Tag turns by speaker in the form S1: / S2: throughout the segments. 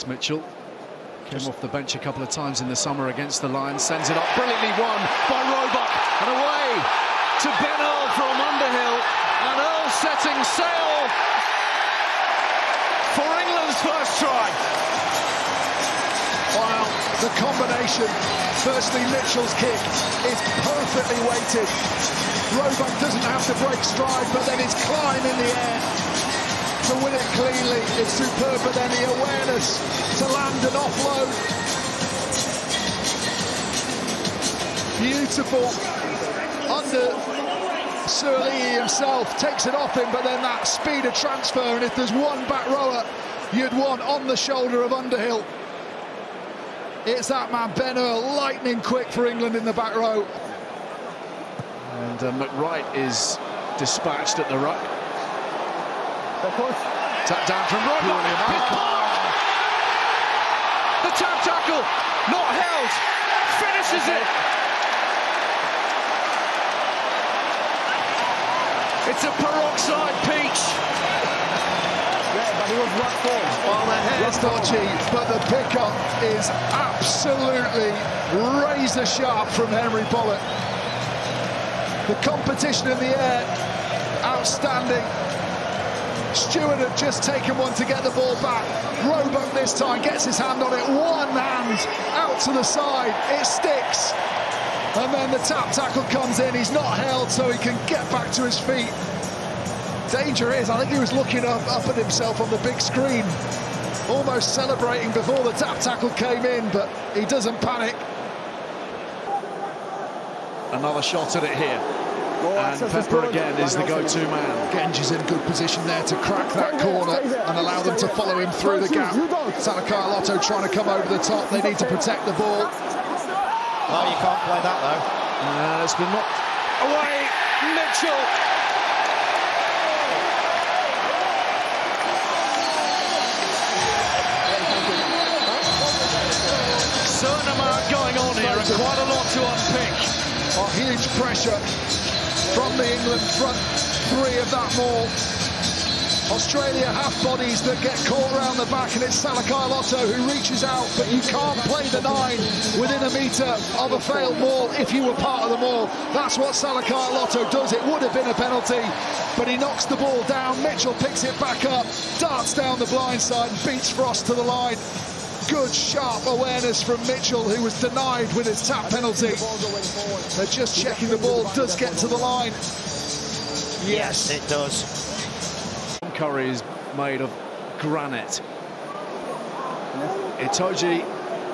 S1: It's Mitchell. Came off the bench a couple of times in the summer against the Lions. Sends it up, brilliantly won by Roebuck. And away to Ben Earl from Underhill. And Earl setting sail for England's first try.
S2: Wow, the combination. Firstly, Mitchell's kick is perfectly weighted. Roebuck doesn't have to break stride, but then his climb in the air to win it cleanly is superb, but then the awareness to land and offload. Beautiful. Under Surly himself takes it off him, but then that speed of transfer, and if there's one back rower you'd want on the shoulder of Underhill, it's that man, Ben Earl, lightning quick for England in the back row.
S1: And McWright is dispatched at the ruck. Tap down from Roebuck. The tap tackle, not held, finishes it. It's a peroxide peach.
S3: Yeah, but he was right forward.
S2: Well, the hair's dodgy, but the pickup is absolutely razor sharp from Henry Pollock. The competition in the air, outstanding. Stewart had just taken one to get the ball back. Roebuck this time gets his hand on it, one hand out to the side, it sticks. And then the tap tackle comes in, he's not held so he can get back to his feet. Danger is, I think he was looking up at himself on the big screen, almost celebrating before the tap tackle came in, but he doesn't panic.
S1: Another shot at it here. And Pepper again is the go-to man.
S2: Genge is in good position there to crack that corner and allow them to follow him through the gap. Salakaia-Loto trying to come over the top. They need to protect the ball.
S3: Oh, you can't play that though.
S1: It's been knocked away. Mitchell. Certain amount going on here and quite a lot to unpick.
S2: Oh, huge pressure from the England front three of that maul. Australia have bodies that get caught around the back, and it's Salakaia-Loto who reaches out, but you can't play the 9 within a metre of a failed maul if you were part of the maul. That's what Salakaia-Loto does. It would have been a penalty, but he knocks the ball down. Mitchell picks it back up, darts down the blind side and beats Frost to the line. Good, sharp awareness from Mitchell, who was denied with his tap penalty. They're just checking the ball does get to the line.
S3: Yes, it does.
S1: Curry is made of granite. Itoje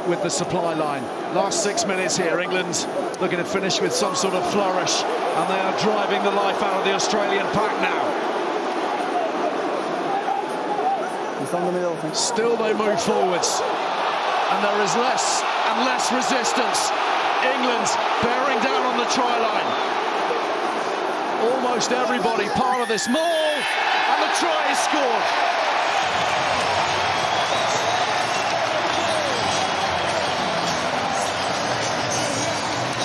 S1: with the supply line. Last 6 minutes here. England looking to finish with some sort of flourish, and they are driving the life out of the Australian pack now. Still they move forwards, and there is less and less resistance. England bearing down on the try line. Almost everybody part of this maul, and the try is scored.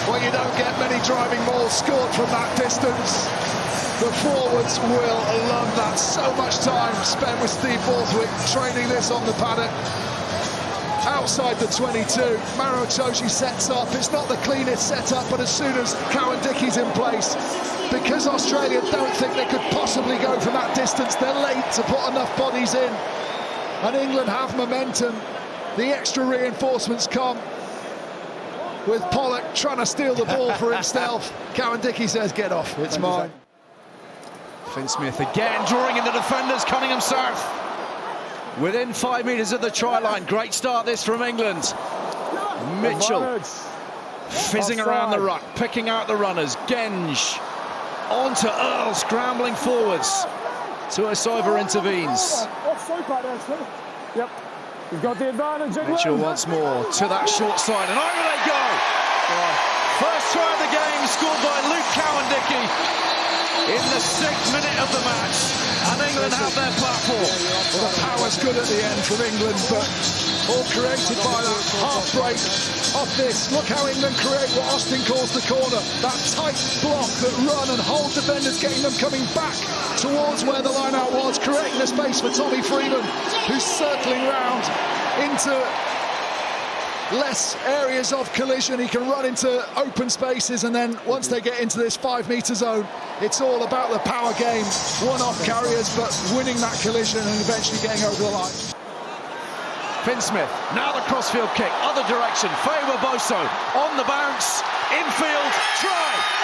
S2: Well, you don't get many driving mauls scored from that distance. The forwards will love that. So much time spent with Steve Borthwick training this on the paddock. Outside the 22, Maro Itoje sets up. It's not the cleanest setup, but as soon as Cowan-Dickie's in place, because Australia don't think they could possibly go from that distance, they're late to put enough bodies in. And England have momentum. The extra reinforcements come with Pollock trying to steal the ball for himself. Cowan-Dickie says, get off, it's mine.
S1: Finsmith again drawing in the defenders. Cunningham South within 5 metres of the try line. Great start this from England. Mitchell fizzing around the ruck, picking out the runners. Genge on to Earl, scrambling forwards. Tuisova intervenes.
S4: Yep, he's got the advantage.
S1: Mitchell once more to that short side, and over they go. First try of the game scored by Luke Cowan-Dickie in the 6th minute of the match, and England have their platform.
S2: Well, the power's good at the end from England, but all created by that half break off this. Look how England create what Austin calls the corner. That tight block that run and hold defenders, getting them coming back towards where the line-out was, creating a space for Tommy Freeman, who's circling round. into less areas of collision. He can run into open spaces, and then once they get into this 5-metre zone, it's all about the power game. One-off carriers, but winning that collision and eventually getting over the line.
S1: Finsmith, now the crossfield kick, other direction, Faye Boso on the bounce, infield, try!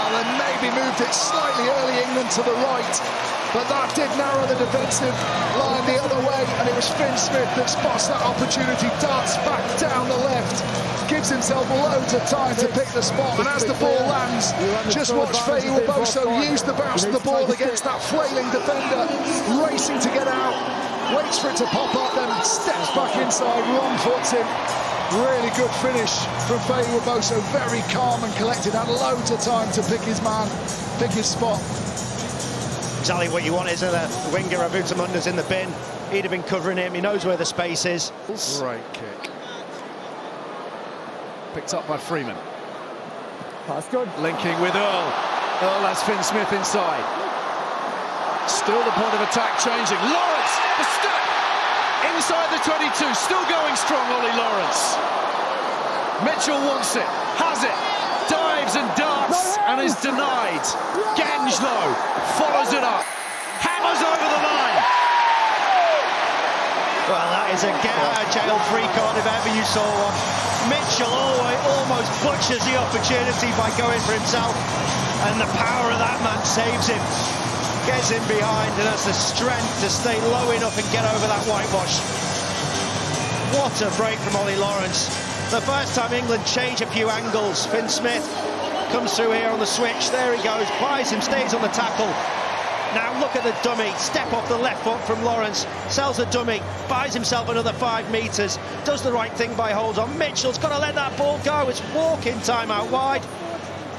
S2: They maybe moved it slightly early, England, to the right, but that did narrow the defensive line the other way, and it was Finsmith that spots that opportunity, darts back down the left, gives himself loads of time to pick the spot, and as the ball lands, just watch Faye Boso use the bounce of the ball against that flailing defender, racing to get out, waits for it to pop up, then steps back inside, wrong foots him. Really good finish from Faye Boso, very calm and collected, had loads of time to pick his man, pick his spot.
S3: Exactly what you want, isn't it? Winger Abutamunda's in the bin. He'd have been covering him, he knows where the space is.
S1: Great kick. Picked up by Freeman.
S4: That's good.
S1: Linking with Earl. Earl has Finsmith inside. Still the point of attack changing. Lawrence, the step! Inside the 22, still going strong, Ollie Lawrence. Mitchell wants it, has it, dives and darts and is denied. Genge, though, follows it up, hammers over the line.
S3: Well, that is a get-out-of-jail-free card if ever you saw one. Mitchell almost butchers the opportunity by going for himself, and the power of that man saves him. Gets in behind and has the strength to stay low enough and get over that whitewash. What a break from Ollie Lawrence. The first time England change a few angles. Finsmith comes through here on the switch. There he goes, buys him, stays on the tackle. Now look at the dummy. Step off the left foot from Lawrence. Sells the dummy, buys himself another 5 metres. Does the right thing by holds on. Mitchell's got to let that ball go. It's walking time out wide.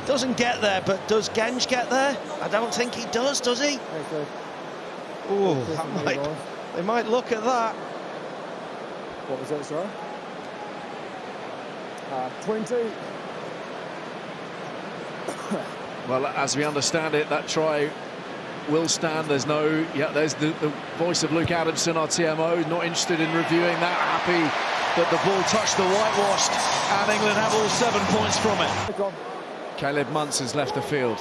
S3: Doesn't get there, but does Genge get there? I don't think he does he? Oh, they might look at that.
S4: What was it, sorry? 20.
S1: Well, as we understand it, that try will stand. There's no... Yeah, there's the voice of Luke Adamson, our TMO, not interested in reviewing that, happy that the ball touched the whitewashed, and England have all 7 points from it. Caleb Muntz has left the field.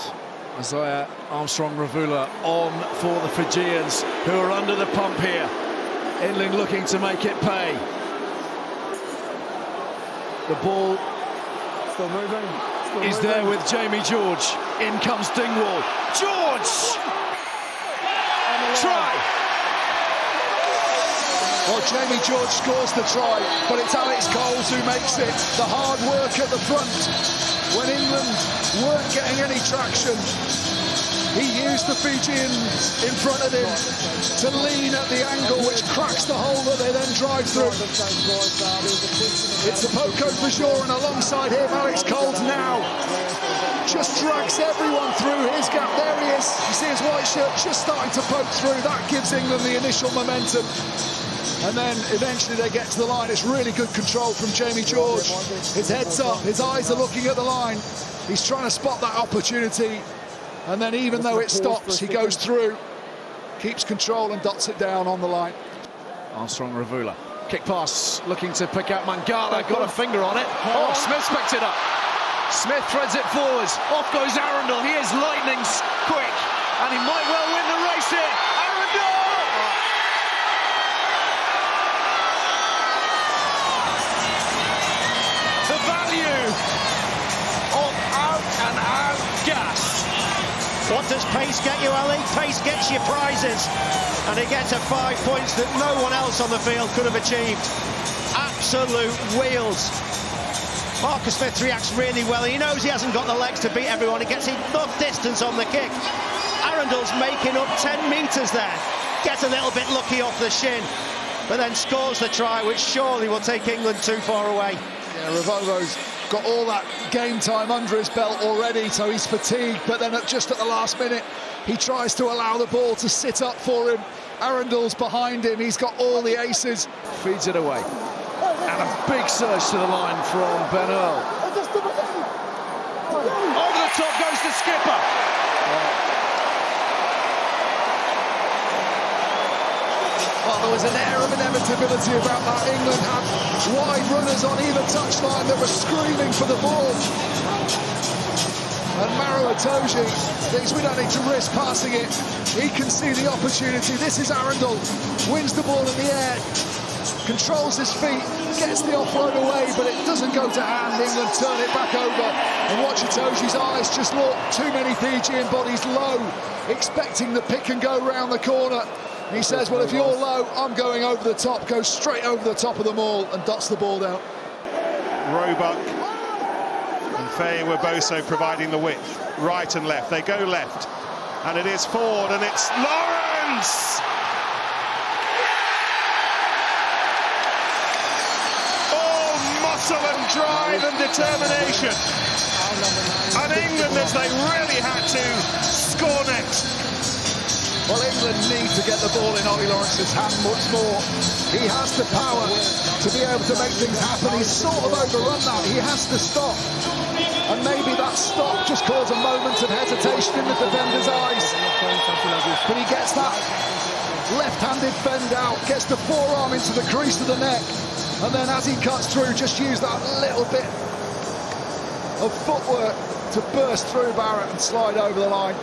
S1: Isaiah Armstrong-Ravula on for the Fijians, who are under the pump here. England looking to make it pay. The ball
S4: Still moving.
S1: is there with Jamie George. In comes Dingwall. George! Try!
S2: Well, Jamie George scores the try, but it's Alex Coles who makes it. The hard work at the front. When England weren't getting any traction, he used the Fijians in front of him to lean at the angle, which cracks the hole that they then drive through. It's the Poco Fajour, and alongside him, Alex Coles now just drags everyone through his gap. There he is. You see his white shirt just starting to poke through. That gives England the initial momentum. And then eventually they get to the line. It's really good control from Jamie George. His head's up, his eyes are looking at the line. He's trying to spot that opportunity. And then even though it stops, he goes through, keeps control and dots it down on the line.
S1: Armstrong-Ravula. Kick pass, looking to pick out Mangala, got a finger on it. Oh, Smith picked it up. Smith threads it forwards. Off goes Arundel. He is lightning quick, and he might well win the race here. Arundel! The value of out-and-out gas.
S3: What does pace get you, Ali? Pace gets you prizes. And it gets 5 points that no one else on the field could have achieved. Absolute wheels. Marcus Smith reacts really well. He knows he hasn't got the legs to beat everyone. He gets enough distance on the kick. Arundel's making up 10 metres there. Gets a little bit lucky off the shin, but then scores the try, which surely will take England too far away.
S2: Yeah, Ravovo's got all that game time under his belt already, so he's fatigued, but then just at the last minute, he tries to allow the ball to sit up for him. Arundel's behind him, he's got all the aces.
S1: Feeds it away. And a big surge to the line from Ben Earl. Over the top goes the skipper.
S2: Well, there was an air of inevitability about that. England had wide runners on either touchline that were screaming for the ball. And Maro Itoje thinks we don't need to risk passing it. He can see the opportunity. This is Arundel. Wins the ball in the air. Controls his feet. Gets the offload away, but it doesn't go to hand. England turn it back over. And watch Itoje's eyes just look. Too many Fijian bodies low, expecting the pick and go round the corner. He says, well, if you're low, I'm going over the top. Goes straight over the top of them all and dots the ball down.
S5: Roebuck and Faye Weboso providing the width, right and left. They go left, and it is Ford, and it's Lawrence! Oh, muscle and drive and determination. And England, as they really had to, score next.
S2: Well, England need to get the ball in Ollie Lawrence's hand much more. He has the power to be able to make things happen. He's sort of overrun that. He has to stop. And maybe that stop just caused a moment of hesitation in the defender's eyes. But he gets that left-handed fend out, gets the forearm into the crease of the neck. And then as he cuts through, just use that little bit of footwork to burst through Barrett and slide over the line.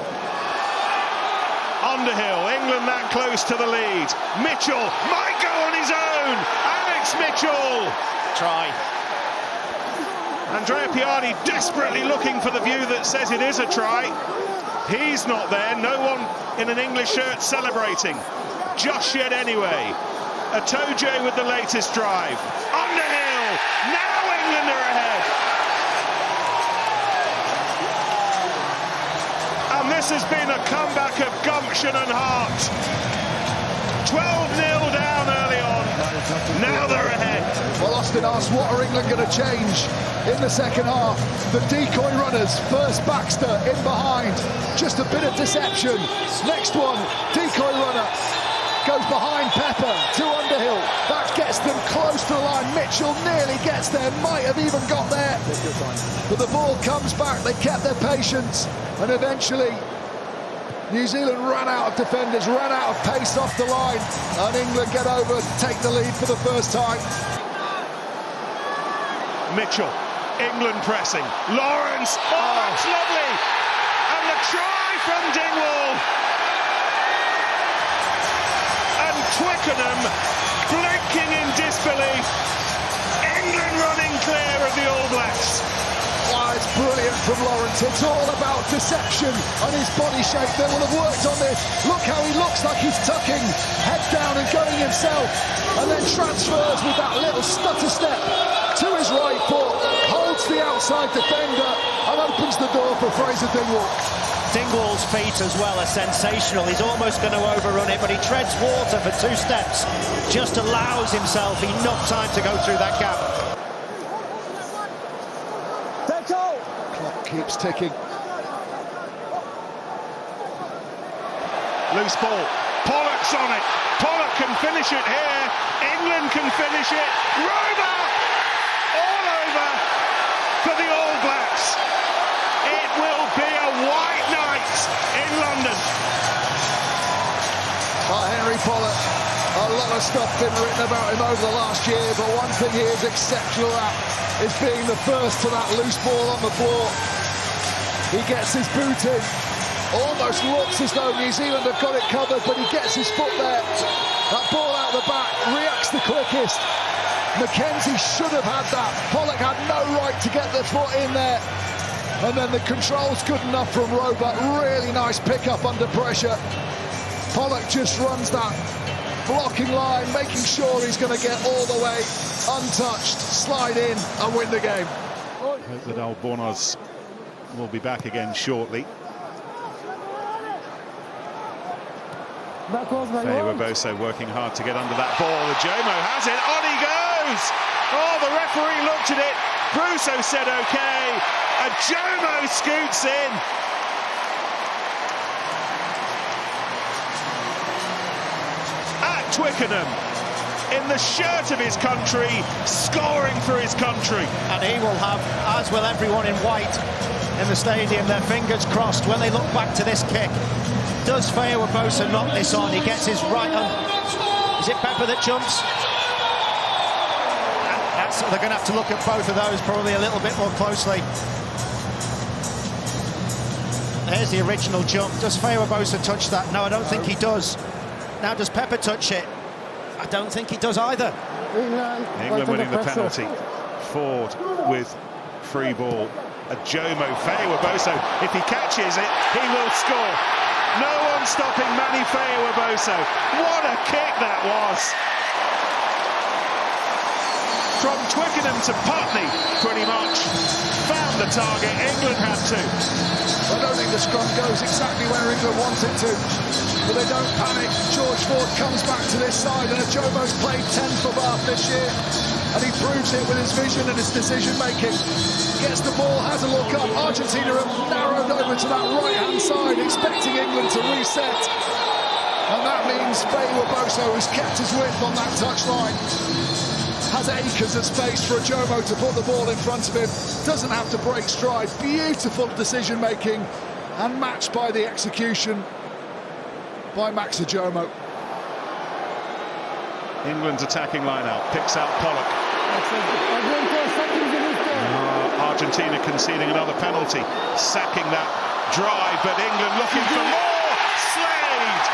S5: Underhill, England that close to the lead. Mitchell might go on his own. Alex Mitchell.
S3: Try.
S5: Andrea Piani desperately looking for the view that says it is a try. He's not there. No one in an English shirt celebrating. Just yet anyway. Itoje with the latest drive. Underhill. Now England are ahead. And this has been a comeback of gumption and heart. 12-0 down early on. Now they're ahead.
S2: Well, Austin asks, what are England going to change in the second half? The decoy runners, first Baxter in behind. Just a bit of deception. Next one, decoy runner. Goes behind Pepper to Underhill. That gets them close to the line. Mitchell nearly gets there, might have even got there. But the ball comes back. They kept their patience. And eventually, New Zealand ran out of defenders, ran out of pace off the line. And England get over, take the lead for the first time.
S5: Mitchell, England pressing. Lawrence, oh, that's lovely. And the try from Dingwall. And Twickenham blinking in disbelief. England running clear of the All Blacks.
S2: Wow, it's brilliant from Lawrence. It's all about deception and his body shape. They will have worked on this. Look how he looks like he's tucking, head down and going himself. And then transfers with that little stutter step to his right foot, holds the outside defender and opens the door for Fraser Dingwall.
S3: Dingwall's feet as well are sensational. He's almost going to overrun it, but he treads water for 2 steps. Just allows himself enough time to go through that gap.
S2: Clock keeps ticking.
S5: Loose ball. Pollock's on it. Pollock can finish it here. England can finish it. Roebuck! All over for the All Blacks. It will be a white night in London.
S2: Henry Pollock, a lot of stuff been written about him over the last year, but one thing he is exceptional at is being the first to that loose ball on the floor. He gets his boot in, almost looks as though New Zealand have got it covered, but he gets his foot there. That ball out the back reacts the quickest. Mackenzie should have had that. Pollock had no right to get the foot in there. And then the control's good enough from Roebuck. Really nice pickup under pressure. Pollock just runs that blocking line, making sure he's going to get all the way untouched, slide in and win the game.
S5: Hope that Albornoz will be back again shortly. Faye Weboso working hard to get under that ball. The Jomo has it. On he goes! Oh, the referee looked at it. Brusso said okay. A Jomo scoots in. At Twickenham, in the shirt of his country, scoring for his country.
S3: And he will have, as will everyone in white in the stadium, their fingers crossed when they look back to this kick. Does Faye Weboso knock this on? He gets his right Is it Pepper that jumps? They're going to have to look at both of those probably a little bit more closely. There's the original jump. Does Feiwa-Bosa touch that? No, I don't think he does. Now, does Pepper touch it? I don't think he does either.
S5: England winning the penalty. Ford with free ball. A Jomo Feiwa-Bosa. If he catches it, he will score. No one stopping Manny Feiwa-Bosa. What a kick that was! From Twickenham to Putney, pretty much. Found the target, England had to.
S2: I don't think the scrum goes exactly where England wants it to, but they don't panic. George Ford comes back to this side, and Ajomo's played 10 for Bath this year, and he proves it with his vision and his decision-making. Gets the ball, has a look up. Argentina have narrowed over to that right-hand side, expecting England to reset. And that means Feiwa-Bosa, who's kept his width on that touchline, has acres of space for Ajomo to put the ball in front of him. Doesn't have to break stride. Beautiful decision-making and matched by the execution by Max Ajomo.
S5: England's attacking line-out, picks out Pollock. Argentina conceding another penalty, sacking that drive, but England looking for more. Slade!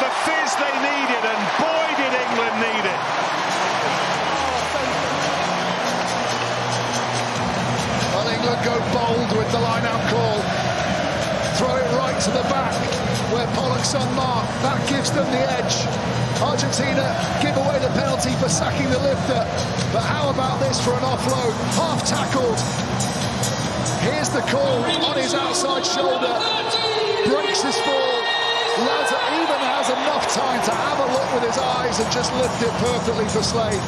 S5: The fizz they needed, and boy did England need it.
S2: Well, England go bold with the line-out call. Throw it right to the back, where Pollock's unmarked. That gives them the edge. Argentina give away the penalty for sacking the lifter. But how about this for an offload? Half tackled. Here's the call on his outside shoulder. Breaks his fall. Laza even has enough time to have a look with his eyes and just lift it perfectly for Slade.